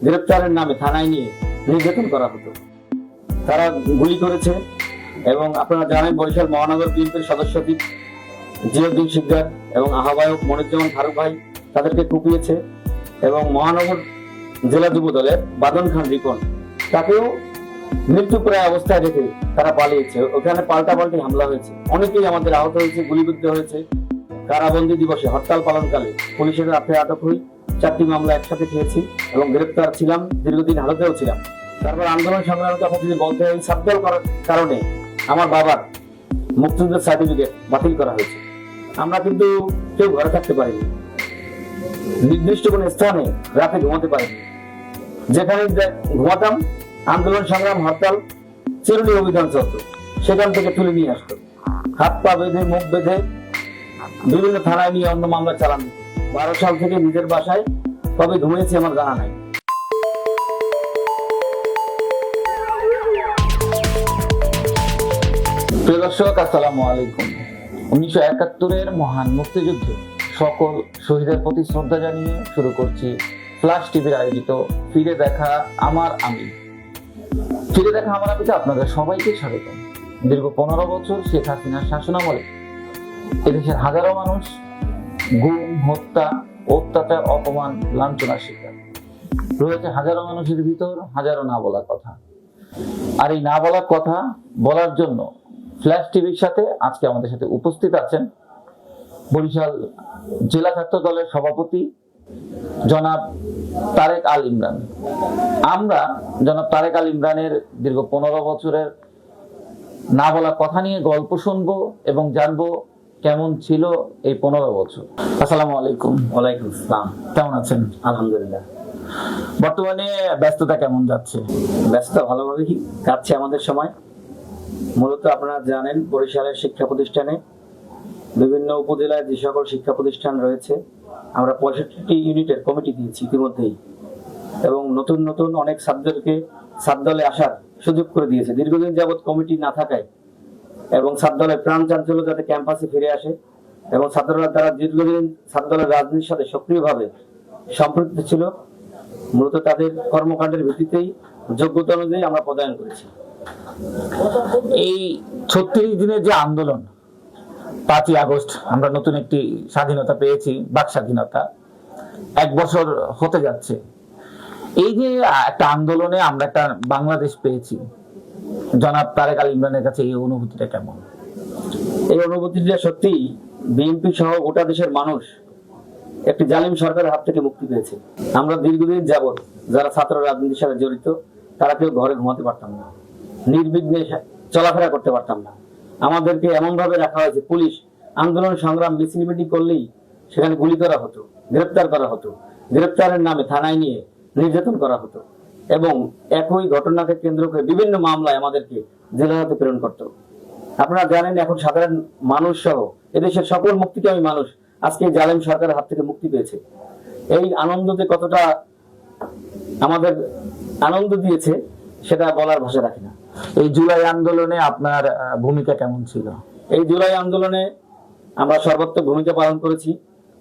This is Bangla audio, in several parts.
গ্রেপ্তারের নামে থানায় নিয়ে নির্যাতন করা হতো। তারা গুলি করেছে এবং আপনারা জানেন বরিশাল মহানগর বিএনপির সদস্য জিয়াউদ্দিন শিকদার এবং আহ্বায়ক মনিরুজ্জামান ফারুক ভাই তাদেরকে কুপিয়েছে এবং মহানগর জেলা যুব দলের বাদন খান রিপন তাকেও মৃত্যুপ্রায় অবস্থায় রেখে তারা পালিয়েছে। ওখানে পাল্টাপাল্টি হামলা হয়েছে, অনেকেই আমাদের আহত হয়েছে, গুলিবিদ্ধ হয়েছে। কারাবন্দী দিবসে হরতাল পালনকালে পুলিশের হাতে আটক হই, 4টি মামলা একসাথে খেয়েছি এবং গ্রেপ্তার ছিলাম, দীর্ঘদিন হাজতেও ছিলাম। তারপর আন্দোলন সংগ্রামের কথা যদি বলতে হয়, সাবদল করার কারণে আমার বাবার মুক্তিযুদ্ধের সার্টিফিকেট বাতিল করা হয়েছে। আমরা কিন্তু কেউ ঘরে থাকতে পারিনি, নির্দিষ্ট কোনো স্থানে রাতে ঘুমাতে পারিনি। যেখানে ঘুমাতাম আন্দোলন সংগ্রাম হরতাল চিরুনি অভিযান চলত, সেখান থেকে তুলে নিয়ে আসতো, হাত পা বেঁধে মুখ বেঁধে বিভিন্ন থানায় নিয়ে অন্য মামলা চালানো। 12 সাল থেকে নিজের বাসায় কবে ঘুমিয়েছি আমার জানা নাই। প্রিয় দর্শক, আসসালামু আলাইকুম। 1971-এর মহান মুক্তিযুদ্ধে সকল শহীদের প্রতি শ্রদ্ধা জানিয়ে শুরু করছি ফ্ল্যাশ টিভির আয়োজিত ফিরে দেখা আমার আমি। ফিরে দেখা আমার আমিতে আপনাদের সবাইকে স্বাগত। দীর্ঘ 15 বছর শেখ হাসিনার শাসনামলে এদেশের হাজারো মানুষ গুম, হত্যা, অত্যাচার, অপমান, লাঞ্ছনার শিকার রয়েছে। হাজারো মানুষের ভিতর হাজারো না বলা কথা, আর এই না বলা কথা বলার জন্য ফ্ল্যাশ টিভির সাথে আজকে আমাদের সাথে উপস্থিত আছেন বরিশাল জেলা ছাত্র দলের সভাপতি জনাব তারেক আল ইমরান। আমরা জনাব তারেক আল ইমরানের দীর্ঘ 15 বছরের না বলা কথা নিয়ে গল্প শুনবো এবং জানবো কেমন ছিল এই 15 বছর। আসসালামু আলাইকুম। ওয়ালাইকুম আসসালাম। কেমন আছেন? আলহামদুলিল্লাহ। বর্তমানে ব্যস্ততা কেমন যাচ্ছে? ব্যস্ত ভালোভাবেই কাটছে আমাদের সময়। মূলত আপনারা জানেন বরিশালের শিক্ষা প্রতিষ্ঠানে বিভিন্ন উপজেলায় যে সকল শিক্ষা প্রতিষ্ঠান রয়েছে আমরা 65টি ইউনিটের কমিটি দিয়েছি ইতিমধ্যেই, এবং নতুন নতুন অনেক ছাত্রদেরকে ছাত্রদলে আসার সুযোগ করে দিয়েছে। দীর্ঘদিন যাবৎ কমিটি না থাকায় এবং ছাত্রদলের প্রাণ চাঞ্চল্য যাতে ক্যাম্পাসে ফিরে আসে এবং ছাত্ররা তারা দীর্ঘদিন ছাত্রদলের রাজনীতির সাথে সক্রিয়ভাবে সম্পৃক্ত ছিল, মূলত তাদের কর্মকাণ্ডের ভিত্তিতেই যোগ্যতা অনুযায়ী আমরা পদায়ন করেছি। এই 36 দিনের যে আন্দোলন, 5ই আগস্ট আমরা নতুন একটি স্বাধীনতা পেয়েছি, বাক স্বাধীনতা, 1 বছর হতে যাচ্ছে। এই যে একটা আন্দোলনে আমরা একটা বাংলাদেশ পেয়েছি, জনাব তারেক আল ইমরানের কাছে এই অনুভূতিটা কেমন? এই অনুভূতিটা সত্যি বিএনপি সহ গোটা দেশের মানুষ একটি জালিম সরকারের হাত থেকে মুক্তি পেয়েছে। আমরা দীর্ঘদিন যাবৎ যারা ছাত্র রাজনীতির সাথে জড়িত তারা কেউ ঘরে ঘুমাতে পারতাম না, নির্বিঘ্নে চলাফেরা করতে পারতাম না। আমাদেরকে এমন ভাবে রাখা হয়েছে, পুলিশ আন্দোলন সংগ্রাম মিছিল মিটিং করলেই সেখানে গুলি করা হতো, গ্রেপ্তার করা হতো, গ্রেপ্তারের নামে থানায় নিয়ে নির্যাতন করা হতো এবং একই ঘটনাকে কেন্দ্র করে বিভিন্ন মামলায় আমাদেরকে জেলা হাতে প্রেরণ করতো। আপনারা জানেন এখন সাধারণ মানুষ সহ এদেশের সকল মুক্তিকামী মানুষ আজকে জালেম সরকারের হাত থেকে মুক্তি পেয়েছে। এই আনন্দতে কতটা আমাদের আনন্দ দিয়েছে সেটা বলার ভাষা রাখি না। এই জুলাই আন্দোলনে আপনার ভূমিকা কেমন ছিল? এই জুলাই আন্দোলনে আমরা সর্বাত্মক ভূমিকা পালন করেছি।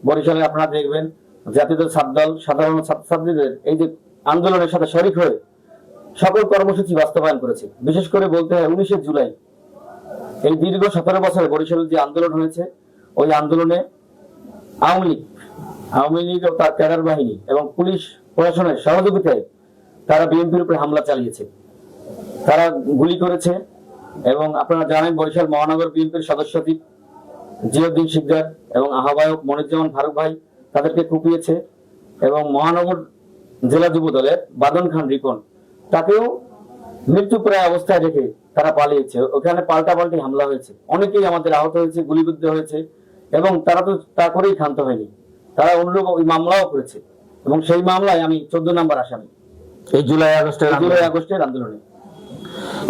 বরিশালে আপনারা দেখবেন জাতীয় ছাত্রদল সাধারণ ছাত্রছাত্রীদের এই যে আন্দোলনের সাথে শরিক হয়ে সকল কর্মসূচি বাস্তবায়ন করেছে। বিশেষ করে বলতে হয় 19শে জুলাই, এই দীর্ঘ 17 বছরে বরিশালের যে আন্দোলন হয়েছে, ওই আন্দোলনে আওয়ামী লীগ ও তার ক্যাডার বাহিনী এবং পুলিশ প্রশাসনের সহযোগিতায় তারা বিএনপির উপরে হামলা চালিয়েছে, তারা গুলি করেছে। এবং আপনারা জানেন বরিশাল মহানগর বিএনপির সদস্য জিয়াউদ্দিন শিকদার এবং আহ্বায়ক মনিরুজ্জামান ফারুক ভাই তাদেরকে কুপিয়েছে এবং মহানগর জেলা যুব দলের বাদন খান রিপন তাকেও মৃত্যুপ্রায় অবস্থায় রেখে তারা পালিয়েছে। ওখানে পাল্টাপাল্টি হামলা হয়েছে, অনেকেই আমাদের আহত হয়েছে, গুলিবিদ্ধ হয়েছে এবং তারা তো তা করেই ক্ষান্ত হয়নি, তারা অনুরূপ ওই মামলাও করেছে এবং সেই মামলায় আমি 14 নম্বর আসামি এই জুলাই আগস্টের আন্দোলনে।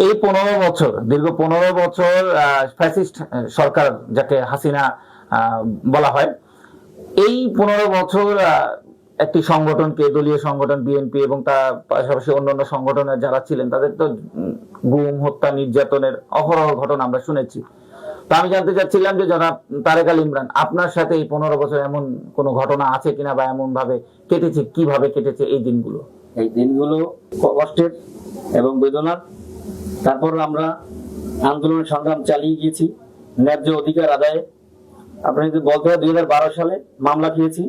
এই 15 বছর, দীর্ঘ 15 বছর ফ্যাসিস্ট সরকার যাকে হাসিনা বলা হয়, এই 15 বছর একটি সংগঠনকে, দলীয় সংগঠন বিএনপি এবং তার পাশাপাশি অন্যান্য সংগঠনের যারা ছিলেন তাদের তো গুম, হত্যা, নির্যাতনের অহরহ ঘটনা আমরা শুনেছি। তো আমি জানতে চাচ্ছিলাম যে জনাব তারেক আল ইমরান, আপনার সাথে এই 15 বছর এমন কোন ঘটনা আছে কিনা বা এমন ভাবে কেটেছে, কিভাবে কেটেছে এই দিনগুলো? এই দিনগুলো কষ্টের এবং বেদনার। তারপর আমরা আন্দোলনের সংগ্রাম চালিয়ে গিয়েছি ন্যায্য অধিকার আদায়ে। আপনি যদি বলতে হয় 2012 সালে মামলা খেয়েছি,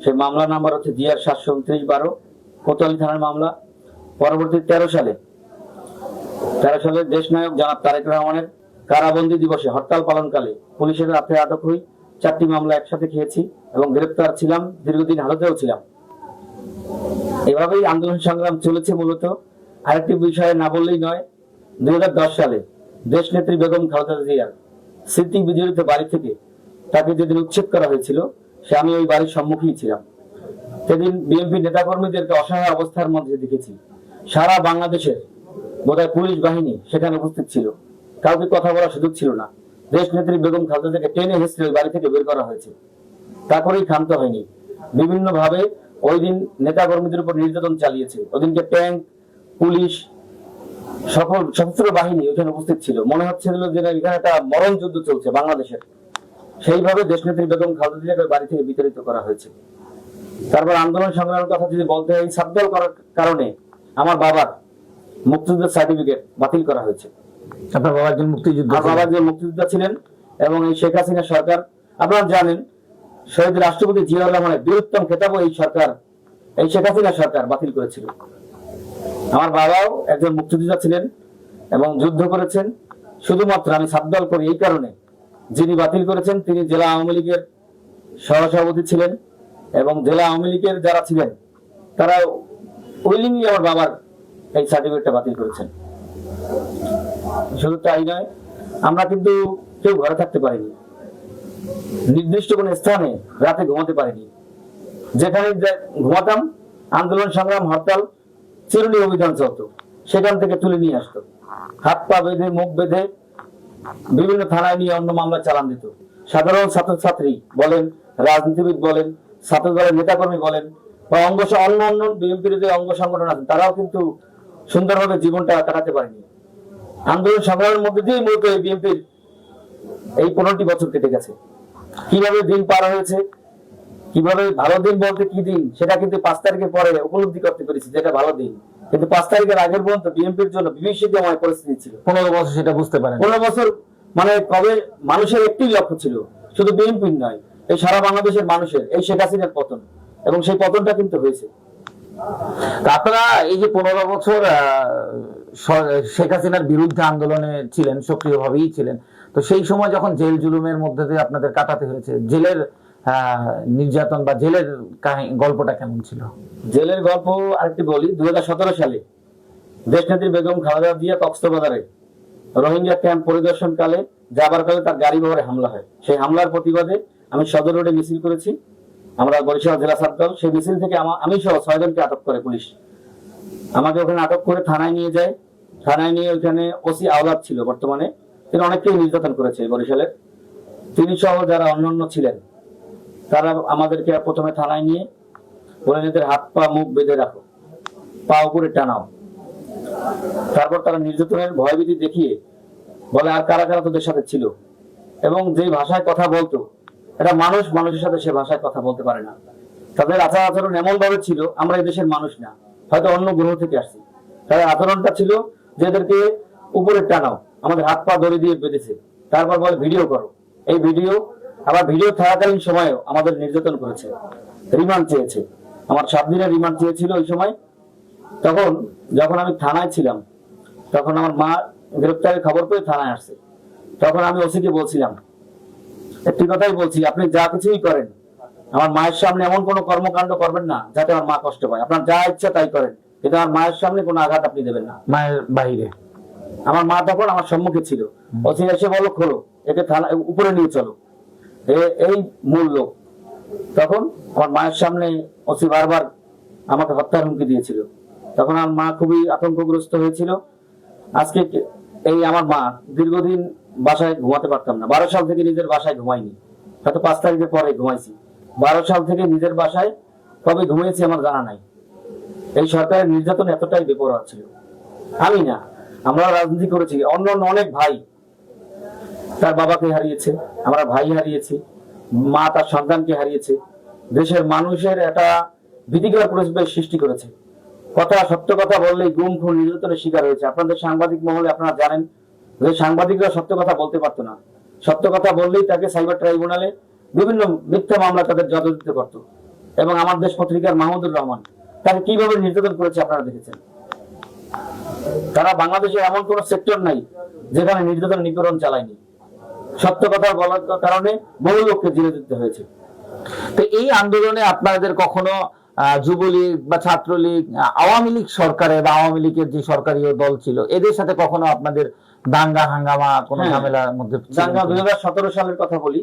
সেই মামলা নাম্বার হচ্ছে জিআর 729/12 কোতোয়ালি থানার মামলা। পরবর্তী 13 সালে দেশনায়ক জনাব তারেক রহমানের কারাবন্দী দিবসে হরতাল পালনকালে পুলিশের হাতে আটক হই, 4টি মামলা একসাথে খেয়েছি এবং গ্রেপ্তার ছিলাম, দীর্ঘদিন হাজতেও ছিলাম। এভাবেই আন্দোলন সংগ্রাম চলেছে। মূলত আরেকটি বিষয়ে না বললেই নয়, 2010 সালে দেশনেত্রী বেগম খালেদা জিয়ার স্মৃতি বিজড়িত বাড়ি থেকে তাকে যেদিন উচ্ছেদ করা হয়েছিল, সে আমি ওই বাড়ির সম্মুখীন ছিলাম। সেদিন বিএনপি নেতাকর্মীদেরকে অসহায় অবস্থার মধ্যে দেখেছি। সারা বাংলাদেশের বোধহয় পুলিশ বাহিনী সেখানে উপস্থিত ছিল, কাউকে কথা বলার সুযোগ ছিল না। দেশ নেত্রী বেগম খালেদা জিয়াকে টেনে হেঁচড়ে ওই বাড়ি থেকে বের করা হয়েছে। তারপরেই ক্ষান্ত হয়নি, বিভিন্ন ভাবে ওই দিন নেতাকর্মীদের উপর নির্যাতন চালিয়েছে। ওদিনকে ট্যাঙ্ক, পুলিশ, সকল সশস্ত্র বাহিনী ওখানে উপস্থিত ছিল। মনে হচ্ছিল যে এখানে একটা মরণ যুদ্ধ চলছে বাংলাদেশের। সেইভাবে দেশনেত্রী বেগম খালেদা জিয়াকে বাড়ি থেকে বিতাড়িত করা হয়েছে। তারপর আন্দোলন সংগ্রামের কথা যদি বলতে হয়, সাবধান করার কারণে আমার বাবার মুক্তিযুদ্ধের সার্টিফিকেট বাতিল করা হয়েছে। আপনার বাবা একজন মুক্তিযোদ্ধা, আমার বাবা একজন মুক্তিযোদ্ধা ছিলেন এবং এই শেখ হাসিনা সরকার, আপনারা জানেন, শহীদ রাষ্ট্রপতি জিয়াউর রহমানের বীরোত্তম খেতাবও এই সরকার, এই শেখ হাসিনা সরকার বাতিল করেছিল। আমার বাবাও একজন মুক্তিযোদ্ধা ছিলেন এবং যুদ্ধ করেছেন। শুধুমাত্র আমি সাবধান করি এই কারণে, যিনি বাতিল করেছেন তিনি জেলা আওয়ামী লীগের সহসভাপতি ছিলেন এবং জেলা আওয়ামী লীগের যারা ছিলেন তারা উইলিংলি আমার বাবার এই সার্টিফিকেটটা বাতিল করেছেন। শুধু তাই নয়, আমরা কিন্তু কেউ ঘরে থাকতে পারিনি, নির্দিষ্ট কোন স্থানে রাতে ঘুমাতে পারিনি। যেখানে ঘুমাতাম, আন্দোলন সংগ্রাম, হরতাল, চিরুনি অভিযান চলতো, সেখান থেকে তুলে নিয়ে আসতো, হাত পা বেঁধে, মুখ বেঁধে বিভিন্ন থানায় নিয়ে অন্য মামলা চালান দিত। সাধারণ ছাত্রছাত্রী বলেন, রাজনীতিবিদ বলেন, ছাত্র দলের নেতাকর্মী বলেন, বা অন্য বিএনপির যে অঙ্গ সংগঠন আছেন, তারাও কিন্তু সুন্দরভাবে জীবনটা কাটাতে পারেনি। আন্দোলন সংগ্রামের মধ্যে দিয়েই মূলত এই বিএনপির এই 15টি বছর কেটে গেছে। কিভাবে দিন পার হয়েছে, কিভাবে ভালো দিন বলতে কি দিন, সেটা কিন্তু 5 তারিখের পরে উপলব্ধি করতে পেরেছি, যেটা ভালো দিন। কিন্তু 5 তারিখের আগের পর্যন্ত বিএনপির জন্য বিভীষিকাময় পরিস্থিতি ছিল। 15 বছর সেটা বুঝতে পারেন। 15 বছর মানে কবে মানুষের একটি লক্ষ্য ছিল, শুধু বিএনপির নয়, এই সারা বাংলাদেশের মানুষের, এই শেখ হাসিনার পতন, এবং সেই পতনটা কিন্তু হয়েছে। আপনারা এই যে 15 বছর শেখ হাসিনার বিরুদ্ধে আন্দোলনে ছিলেন, সক্রিয়ভাবেই ছিলেন, তো সেই সময় যখন জেল জুলুমের মধ্যে দিয়ে আপনাদের কাটাতে হয়েছে, জেলের নির্যাতন বা জেলের গল্পটা কেমন ছিল? জেলের গল্প আরেকটি বলি। 2017 সালে দেশনেত্রী বেগম খালেদা জিয়া কক্সবাজারে রোহিঙ্গা ক্যাম্প পরিদর্শনকালে যাবার কালে তার গাড়ি বহরে হামলা হয়। সেই হামলার প্রতিবাদে আমি সদর রোডে মিছিল করেছি, আমরা বরিশাল জেলা ছাত্রদল। সেই মিছিল থেকে আমি সহ 6 জনকে আটক করে পুলিশ। আমাকে ওখানে আটক করে থানায় নিয়ে যায়। থানায় নিয়ে ওখানে ওসি আওলাদ ছিল বর্তমানে, তিনি অনেককেই নির্যাতন করেছে বরিশালের। তিনি সহ যারা অন্যান্য ছিলেন তারা আমাদেরকে প্রথমে থানায় নিয়ে বলে, নিজেদের হাত পা মুখ বেঁধে রাখো, পা উপরে টানাও। তারপর তারা নির্যাতনের ভয়ভীতি দেখিয়ে বলে, আর কারা কারা তোদের সাথে ছিল, এবং যে ভাষায় কথা বলতো, এটা মানুষ মানুষের সাথে সে ভাষায় কথা বলতে পারে না। তাদের আচার আচরণ এমন ভাবে ছিল, আমরা এই দেশের মানুষ না, হয়তো অন্য গ্রহ থেকে আসছি। তাদের আচরণটা ছিল যে এদেরকে উপরে টানাও, আমাদের হাত পা দড়ি দিয়ে বেঁধেছে। তারপর বলে ভিডিও করো। এই ভিডিও, আবার ভিডিও থাকাকালীন সময়েও আমাদের নির্যাতন করেছে, রিমান্ড চেয়েছে। আমার 7 দিনের রিমান্ড চেয়েছিল ওই সময়। তখন যখন আমি থানায় ছিলাম, তখন আমার মা গ্রেপ্তারের খবর পেয়ে থানায় আসছে। তখন আমি ওসিকে বলছিলাম, একটি কথাই বলছি, আপনি যা কিছুই করেন আমার মায়ের সামনে এমন কোনো কর্মকাণ্ড করবেন না যাতে আমার মা কষ্ট পায়। আপনার যা ইচ্ছা তাই করেন, কিন্তু আমার মায়ের সামনে কোনো আঘাত আপনি দেবেন না। মায়ের বাইরে আমার মা তখন আমার সম্মুখে ছিল। ওসি এসে বলো, খোলো, একে থানা উপরে নিয়ে চলো, এই মূল লোক। তখন আমার মায়ের সামনে ওসি বারবার আমাকে হত্যার হুমকি দিয়েছিল। তখন আমার মা খুবই আতঙ্কগ্রস্ত হয়েছিল। আজকে এই আমার মা দীর্ঘদিন বাসায় ঘুমাতে পারতাম না। 12 সাল থেকে নিজের বাসায় ঘুমাইনি, হয়তো 5 তারিখের পরে ঘুমাইছি। 12 সাল থেকে নিজের বাসায় কবে ঘুমিয়েছি আমার জানা নাই। এই সরকারের নির্যাতন এতটাই বেপরোয়া ছিল। আমি না, আমরা রাজনীতি করেছি, অন্য অনেক ভাই তার বাবাকে হারিয়েছে, আমরা ভাই হারিয়েছি, মা তার সন্তানকে হারিয়েছে। দেশের মানুষের একটা ভীতিকর পরিবেশ সৃষ্টি করেছে। কথা, সত্য কথা বললেই গুম খুন নির্যাতনের শিকার হয়েছে। আপনাদের সাংবাদিক মহলে আপনারা জানেন যে সাংবাদিকরা সত্য কথা বলতে পারতো না, সত্য কথা বললেই তাকে সাইবার ট্রাইব্যুনালে বিভিন্ন মিথ্যা মামলা তাদের জর্জরিত করত। এবং আমার দেশ পত্রিকার মাহমুদুর রহমান তাকে কিভাবে নির্যাতন করেছে আপনারা দেখেছেন। তারা বাংলাদেশে এমন কোন সেক্টর নাই যেখানে নির্যাতন নিপীড়ন চালায়নি। সত্য কথা বলার কারণে বহু লোককে জেলে দিতে হয়েছে। তো এই আন্দোলনে আপনাদের কখনো যুবলীগ বা ছাত্রলীগ, আওয়ামী লীগ সরকারে বা আওয়ামী লীগের যে সরকারি দল ছিল এদের সাথে কখনো আপনাদের দাঙ্গা হাঙ্গামা কোনো হ্যাঁ, ঝামেলার মধ্যে দাঙ্গা 2017 সালের কথা বলি।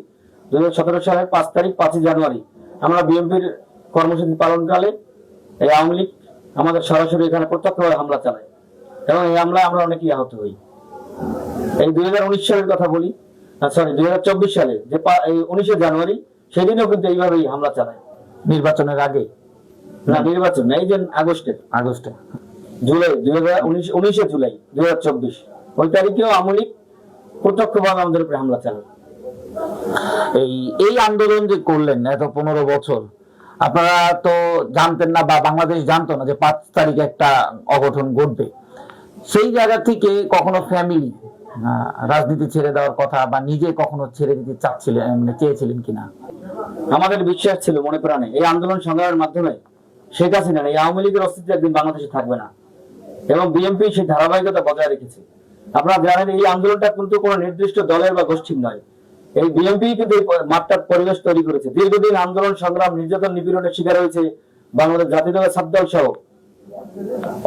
2017 সালের 5 তারিখ 5 জানুয়ারি আমরা বিএনপির কর্মসূচি পালনকালে এই আওয়ামী লীগ আমাদের সরাসরি এখানে প্রত্যক্ষভাবে হামলা চালায় এবং এই হামলায় আমরা অনেকেই আহত হই। এই 2019 সালের কথা বলি, সরি 2024 সালে যে 19 জানুয়ারি সেদিনও কিন্তু এইভাবেই হামলা চালায়। নির্বাচনের আগে না, নির্বাচন না, এই যে আগস্টে জুলাই 19 জুলাই 2024 ওই তারিখেও আওয়ামী লীগ প্রত্যক্ষভাবে আমাদের উপরে হামলা চালায়। এই আন্দোলন যে করলেন এত 15 বছর, আপনারা তো জানতেন না বা বাংলাদেশ জানতো না যে 5 তারিখে একটা অঘটন ঘটবে। সেই জায়গা থেকে কখনো ফ্যামিলি রাজনীতি ছেড়ে দেওয়ার কথা বা নিজে কখনো ছেড়ে দিতে চাচ্ছিলেন, মানে চেয়েছিলেন কিনা? আমাদের বিশ্বাস ছিল মনে প্রাণে এই আন্দোলন সংগ্রামের মাধ্যমে শেখ হাসিনা এই আওয়ামী লীগের অস্তিত্ব একদিন বাংলাদেশে থাকবে না এবং বিএনপি সেই ধারাবাহিকতা বজায় রেখেছে। আপনারা জানেন এই আন্দোলনটা কিন্তু কোনো নির্দিষ্ট দলের বা গোষ্ঠীর নয়, এই বিএনপি কিন্তু এই মাঠটার পরিবেশ তৈরি করেছে। দীর্ঘদিন আন্দোলন সংগ্রাম নির্যাতন নিপীড়নের শিকার হয়েছে বাংলাদেশ জাতীয়তাবাদী ছাত্রদল সহ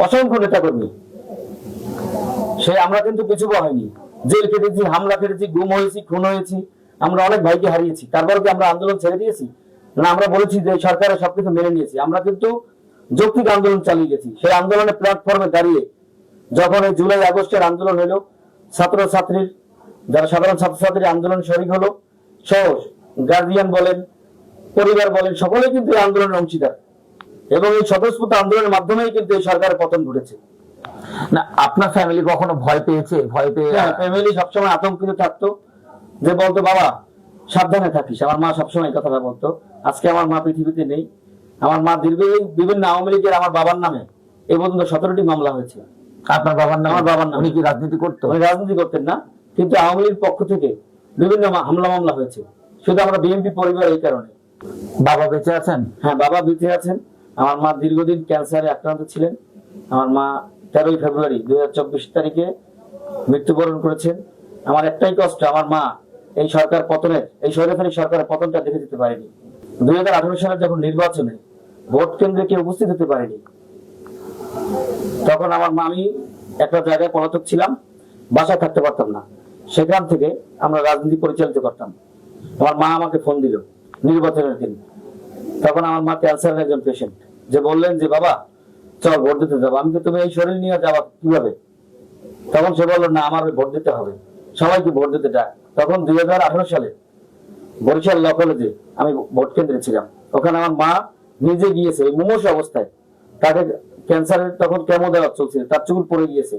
অসংখ্য নেতাকর্মী। আমরা কিন্তু পিছু হয়নি, জেল কেটেছি, হামলা কেটেছি, গুম হয়েছি, খুন হয়েছি, আমরা অনেক ভাইকে হারিয়েছি। তারপর কি আমরা আন্দোলন ছেড়ে দিয়েছি? না, আমরা বলেছি যে সরকারের সবকিছু মেনে নিয়েছি। আমরা কিন্তু যৌক্তিক আন্দোলন চালিয়ে গেছি। সেই আন্দোলনের প্ল্যাটফর্মে দাঁড়িয়ে যখন এই জুলাই আগস্টের আন্দোলন হলো, ছাত্রছাত্রীর যারা সাধারণ ছাত্রছাত্রী আন্দোলন শরিক হলো, সহ গার্জিয়ান বলেন, পরিবার বলেন, সকলে কিন্তু এই আন্দোলনের অংশীদার এবং এই স্বতঃস্ফূর্ত আন্দোলনের মাধ্যমেই কিন্তু এই সরকারের পতন ঘটেছে। না, আপনার ফ্যামিলি কখনো ভয় পেয়েছে? ভয় পেয়ে ফ্যামিলি সবসময় আতঙ্কিত থাকতো, যে বলতো বাবা সাবধানে থাকিস। আমার মা সবসময় কথাটা বলতো। আজকে আমার মা পৃথিবীতে নেই। আমার মা দীর্ঘদিন বিভিন্ন আওয়ামী লীগের আমার বাবার নামে এই পর্যন্ত 17টি মামলা হয়েছে। আপনার বাবার নাম? আমার বাবার নাম। উনি কি রাজনীতি করতো? উনি রাজনীতি করতেন না, কিন্তু আওয়ামী লীগের পক্ষ থেকে বিভিন্ন হামলা মামলা হয়েছে। শুধু আমরা বিএনপি পরিবার এই কারণে। বাবা বেঁচে আছেন? হ্যাঁ, বাবা বেঁচে আছেন। আমার মা দীর্ঘদিন ক্যান্সারে আক্রান্ত ছিলেন। আমার মা 13 ফেব্রুয়ারি 2024 তারিখে মৃত্যুবরণ করেছেন। আমার একটাই কষ্ট, আমার মা এই সরকার পতনের, এই স্বৈরাচারী সরকারের পতনটা দেখে যেতে পারেনি। 2018 সালে যখন নির্বাচনে ভোট কেন্দ্রে কেউ উপস্থিত হতে পারেনি, তখন আমার মা, আমি একটা জায়গায় পলাতক ছিলাম, বাসায় থাকতে পারতাম না। সেখান থেকে আমরা রাজনীতি পরিচালিত করতাম। আমার মা আমাকে ফোন দিল নির্বাচনের দিন। তখন আমার মা ক্যান্সারের একজন পেশেন্ট, যে বললেন যে বাবা চল ভোট দিতে যাবো। আমি তো, তুমি এই শরীর নিয়ে যাবা কিভাবে? তখন সে বললো না, আমার ভোট দিতে হবে, সবাইকে ভোট দিতে ডাক। তখন 2018 সালে বরিশাল ল কলেজে আমি ভোট কেন্দ্রে ছিলাম। ওখানে আমার মা নিজে গিয়েছে এই মুমূর্ষু অবস্থায়, তাকে ক্যান্সারের তখন কেমো দেওয়া চলছিল, তার চুল পড়ে গিয়েছে,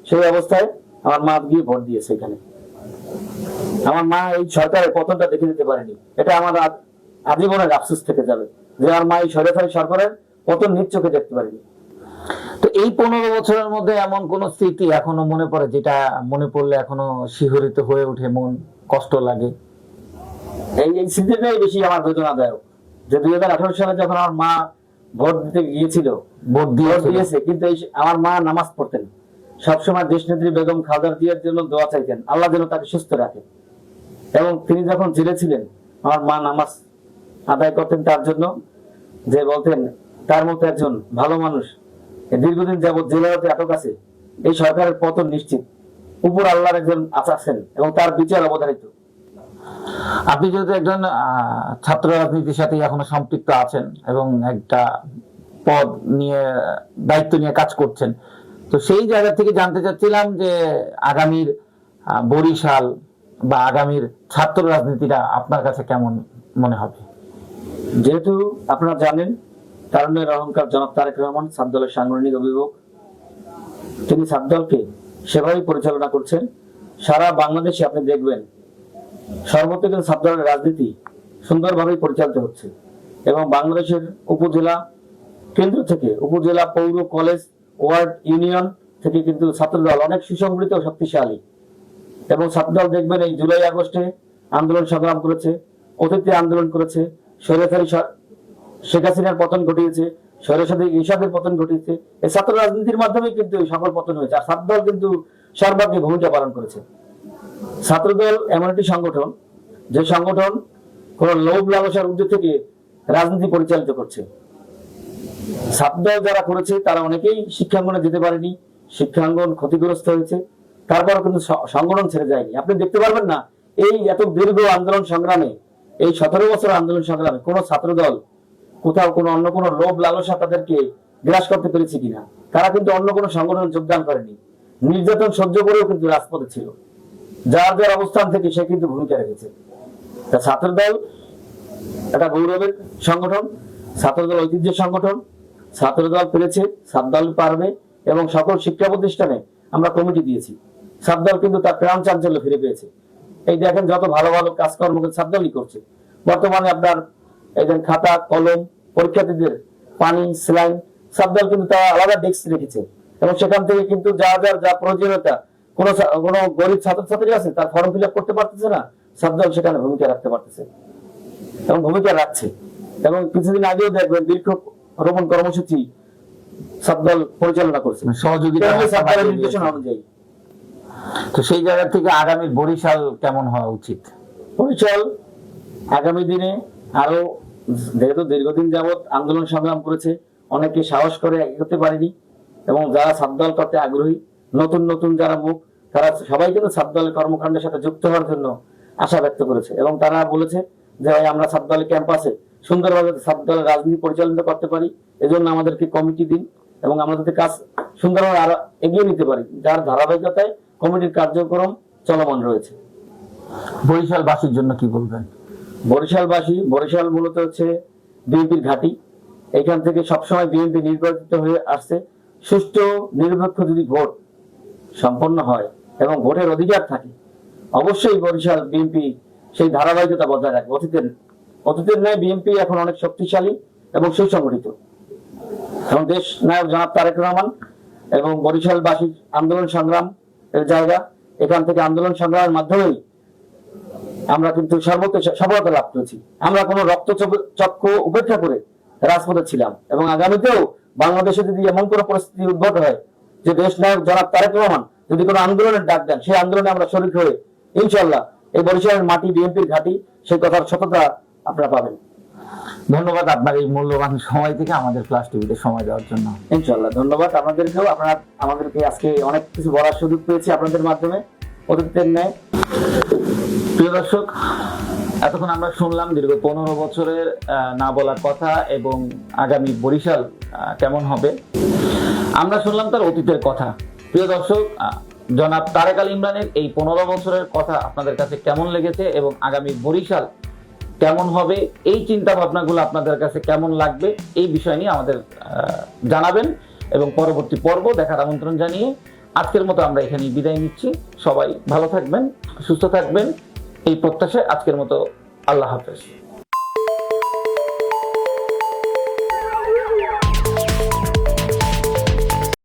সেই অবস্থায় আমার মা গিয়ে ভোট দিয়েছে এখানে। আমার মা এই সরকারের পতনটা দেখে দিতে পারেনি। এটা আমার আজীবনের আফসোস থেকে যাবে যে আমার মা এই স্বৈরাচারী সরকারের পতন নিজ চোখে দেখতে পারেনি। তো এই 15 বছরের মধ্যে এমন কোন স্মৃতি এখনো মনে পড়ে যেটা মনে পড়লে এখনো শিহরিত হয়ে ওঠে, মন কষ্ট লাগে? এই স্মৃতিটাই বেশি আমার বেদনাদায়ক, যে 2018 সালে যখন আমার মা ভোট দিতে গিয়েছিল, ভোট দিয়েছে, কিন্তু আমার মা নামাজ পড়তেন সবসময়। দেশনেত্রী বেগম খালেদা জিয়ার জন্য দোয়া চাইতেন, আল্লাহ যেন তাকে সুস্থ রাখে। এবং তিনি যখন জেলে ছিলেন, আমার মা নামাজ আদায় করতেন তার জন্য, যে বলতেন তার মতো একজন ভালো মানুষ দীর্ঘদিন যাবৎ জেলাতে আটক আছে, এই সরকারের পতন নিশ্চিত। উপর আল্লাহর একজন আছেন এবং তার বিচার অবধারিত। আপনি যেহেতু একজন ছাত্র রাজনীতির সাথে এখনো সম্পৃক্ত আছেন এবং একটা পদ নিয়ে, দায়িত্ব নিয়ে কাজ করছেন, তো সেই জায়গা থেকে জানতে চাচ্ছিলাম যে আগামীর বরিশাল বা আগামীর ছাত্র রাজনীতিটা আপনার কাছে কেমন মনে হবে? যেহেতু আপনারা জানেন তারুণ্যের অহংকার জনাব তারেক রহমান ছাত্রদলের সাংগঠনিক অভিভাবক, তিনি ছাত্রদলকে সেভাবেই পরিচালনা করছেন। সারা বাংলাদেশে আপনি দেখবেন সর্বত্র কিন্তু ছাত্রদলের রাজনীতি সুন্দরভাবে পরিচালিত হচ্ছে এবং বাংলাদেশের উপজেলা কেন্দ্র থেকে উপজেলা, পৌর, কলেজ, ওয়ার্ড, ইউনিয়ন থেকে কিন্তু ছাত্রদল অনেক সুসংগঠিত ও শক্তিশালী। এবং ছাত্রদল দেখবেন এই জুলাই আগস্টে আন্দোলন সংগ্রাম করেছে, অতীতে আন্দোলন করেছে, স্বৈরাচারী শেখ হাসিনার পতন ঘটিয়েছে, স্বৈরাচারী ইরশাদের পতন ঘটিয়েছে। এই ছাত্র রাজনীতির মাধ্যমে কিন্তু এই সকল পতন হয়েছে। আর ছাত্রদল কিন্তু সর্বাগ্রে ভূমিকা পালন করেছে। ছাত্রদল এমন একটি সংগঠন, যে সংগঠন কোন লোভ লালসার ঊর্ধ্বে থেকে রাজনীতি পরিচালিত করছে। ছাত্রদল যারা করেছে তারা অনেকেই শিক্ষাঙ্গনে যেতে পারেনি, শিক্ষাঙ্গন ক্ষতিগ্রস্ত হয়েছে, তারপর কিন্তু সংগঠন ছেড়ে যায়নি। আপনি দেখতে পারবেন না এই এত দীর্ঘ আন্দোলন সংগ্রামে, এই 17 বছর আন্দোলন সংগ্রামে কোন ছাত্রদল কোথাও কোনো অন্য কোনো লোভ লালসা তাদেরকে গ্রাস করতে পেরেছে কিনা। তারা কিন্তু অন্য কোনো সংগঠনে যোগদান করেনি, নির্যাতন সহ্য করেও কিন্তু রাজপথে ছিল। যার যার অবস্থান থেকে সে কিন্তু ভূমিকা রেখেছে। তা ছাত্রদল একটা গৌরবের সংগঠন, ছাত্রদল ঐতিহ্যের সংগঠন। ছাত্রদল পেরেছে, ছাত্রদল পারবে। এবং সকল শিক্ষা প্রতিষ্ঠানে আমরা কমিটি দিয়েছি। ছাত্রদল কিন্তু তার প্রাণ চাঞ্চল্য ফিরে পেয়েছে। এই দেখেন যত ভালো ভালো কাজকর্ম ছাত্রদলই করছে। বর্তমানে আপনার এই যে খাতা, কলম, পরীক্ষার্থীদের পানি, স্যালাইন, ছাত্রদল কিন্তু তারা আলাদা ডেস্ক রেখেছে। এবং সেখান থেকে কিন্তু যা প্রয়োজনীয়তা, কোনো গরিব ছাত্রছাত্রী আছে তার ফর্ম ফিল আপ করতে পারতেছে না, ছাত্রদল সেখানে ভূমিকা রাখতে পারতেছে এবং ভূমিকা রাখছে। এবং কিছুদিন আগেও দেখবেন বৃক্ষ রোপণ কর্মসূচি ছাত্রদল পরিচালনা করছে সহযোগিতা ছাত্রদলের নির্দেশনা অনুযায়ী। তো সেই জায়গা থেকে আগামী বরিশাল কেমন হওয়া উচিত? বরিশাল আগামী দিনে আরো, যেহেতু দীর্ঘদিন যাবৎ আন্দোলন সংগ্রাম করেছে, অনেকে সাহস করে এগোতে পারেনি। এবং যারা ছাত্রদল করতে আগ্রহী, নতুন নতুন যারা মুখ, তারা সবাই কিন্তু ছাত্রদলের কর্মকাণ্ডের সাথে যুক্ত হওয়ার জন্য আশা ব্যক্ত করেছে। এবং তারা বলেছে যে ভাই আমরা ছাত্রদলের ক্যাম্পাসে সুন্দরভাবে ছাত্রদলের রাজনীতি পরিচালনা করতে পারি, এজন্য আমাদেরকে কমিটি দিন এবং আমরা যদি কাজ সুন্দরভাবে আরো এগিয়ে নিতে পারি, যার ধারাবাহিকতায় কমিটির কার্যক্রম চলমান রয়েছে। বরিশালবাসীর জন্য কি বলবেন? বরিশাল মূলত হচ্ছে বিএনপির ঘাঁটি। এখান থেকে সবসময় বিএনপি নির্বাচিত হয়ে আসছে। সুষ্ঠু নিরপেক্ষ যদি ভোট সম্পন্ন হয় এবং ভোটের অধিকার থাকে, অবশ্যই বরিশাল বিএনপি সেই ধারাবাহিকতা বজায় রাখবে। অতীতের ন্যায় বিএনপি এখন অনেক শক্তিশালী এবং সুসংগঠিত। এবং দেশ নায়ক জনাব তারেক রহমান এবং বরিশালবাসীর আন্দোলন সংগ্রাম এর জায়গা, এখান থেকে আন্দোলন সংগ্রামের মাধ্যমেই আমরা কিন্তু সর্বোচ্চ সফলতা লাভ করেছি। আমরা কোনো রক্তচক্ষু উপেক্ষা করে রাজপথে ছিলাম। এবং আগামীতেও বাংলাদেশে যদি এমন কোনো পরিস্থিতি উদ্ভূত হয় যে দেশ নায়ক জনাব তারেক রহমান যদি কোনো আন্দোলনের ডাক দেন, সেই আন্দোলনে আমরা শরীক হয়ে ইনশাল্লাহ এই বরিশালের মাটি বিএনপির ঘাঁটি, সেই কথার সততা আপনারা পাবেন। ধন্যবাদ আপনার এই মূল্যবান সময় থেকে আমাদের ফ্ল্যাশ টিভিতে সময় দেওয়ার জন্য। ইনশাল্লাহ ধন্যবাদ আপনাদেরকেও। আপনারা আমাদেরকে আজকে অনেক কিছু বলার সুযোগ পেয়েছি আপনাদের মাধ্যমে, অতীতের ন্যায়। প্রিয় দর্শক, এতক্ষণ আমরা শুনলাম দীর্ঘ 15 বছরের না বলা কথা এবং আগামী বরিশাল কেমন হবে, আমরা শুনলাম তার অতীতের কথা। প্রিয় দর্শক, জনাব তারেক আল ইমরানের এই 15 বছরের কথা আপনাদের কাছে কেমন লেগেছে এবং আগামী বরিশাল কেমন হবে, এই চিন্তা ভাবনাগুলো আপনাদের কাছে কেমন লাগবে, এই বিষয় নিয়ে আমাদের জানাবেন। এবং পরবর্তী পর্ব দেখার আমন্ত্রণ জানিয়ে আজকের মতো আমরা এখানেই বিদায় নিচ্ছি। সবাই ভালো থাকবেন, সুস্থ থাকবেন, এই প্রত্যাশায় আজকের মতো আল্লাহ হাফেজ।